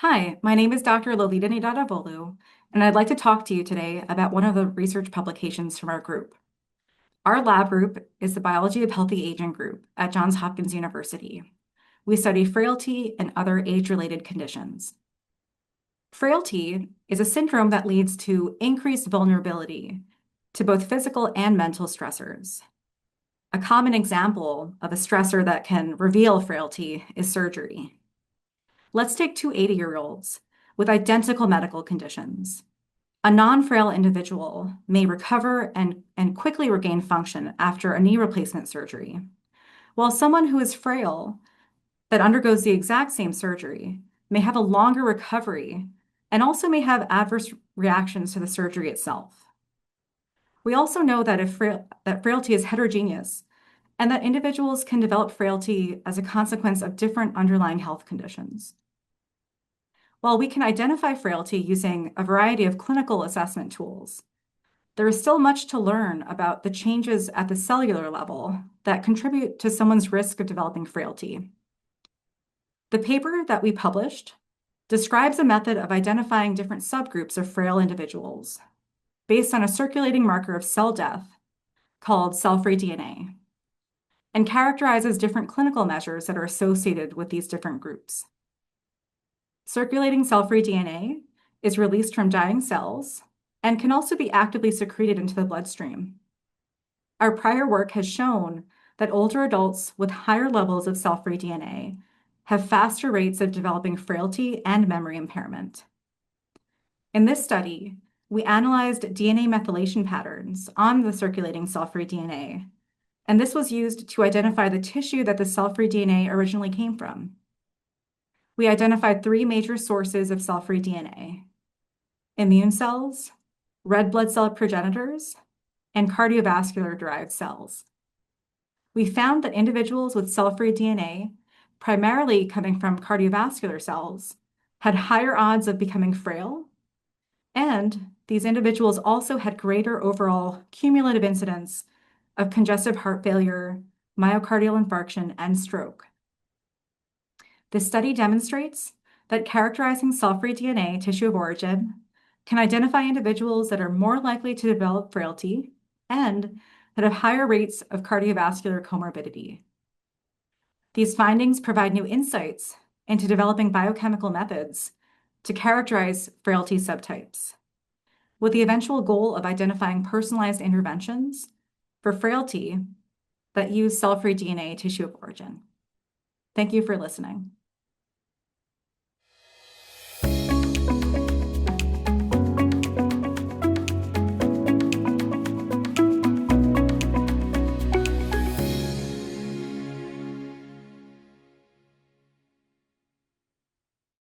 Hi, my name is Dr. Lolita Nidadavolu, and I'd like to talk to you today about one of the research publications from our group. Our lab group is the Biology of Healthy Aging group at Johns Hopkins University. We study frailty and other age-related conditions. Frailty is a syndrome that leads to increased vulnerability to both physical and mental stressors. A common example of a stressor that can reveal frailty is surgery. Let's take two 80-year-olds with identical medical conditions. A non-frail individual may recover and quickly regain function after a knee replacement surgery, while someone who is frail that undergoes the exact same surgery may have a longer recovery and also may have adverse reactions to the surgery itself. We also know that frailty is heterogeneous and that individuals can develop frailty as a consequence of different underlying health conditions. While we can identify frailty using a variety of clinical assessment tools, there is still much to learn about the changes at the cellular level that contribute to someone's risk of developing frailty. The paper that we published describes a method of identifying different subgroups of frail individuals based on a circulating marker of cell death called cell-free DNA, and characterizes different clinical measures that are associated with these different groups. Circulating cell-free DNA is released from dying cells and can also be actively secreted into the bloodstream. Our prior work has shown that older adults with higher levels of cell-free DNA have faster rates of developing frailty and memory impairment. In this study, we analyzed DNA methylation patterns on the circulating cell-free DNA, and this was used to identify the tissue that the cell-free DNA originally came from. We identified three major sources of cell-free DNA: immune cells, red blood cell progenitors, and cardiovascular-derived cells. We found that individuals with cell-free DNA, primarily coming from cardiovascular cells, had higher odds of becoming frail, and these individuals also had greater overall cumulative incidence of congestive heart failure, myocardial infarction, and stroke. This study demonstrates that characterizing cell-free DNA tissue of origin can identify individuals that are more likely to develop frailty and that have higher rates of cardiovascular comorbidity. These findings provide new insights into developing biochemical methods to characterize frailty subtypes, with the eventual goal of identifying personalized interventions for frailty that use cell-free DNA tissue of origin. Thank you for listening.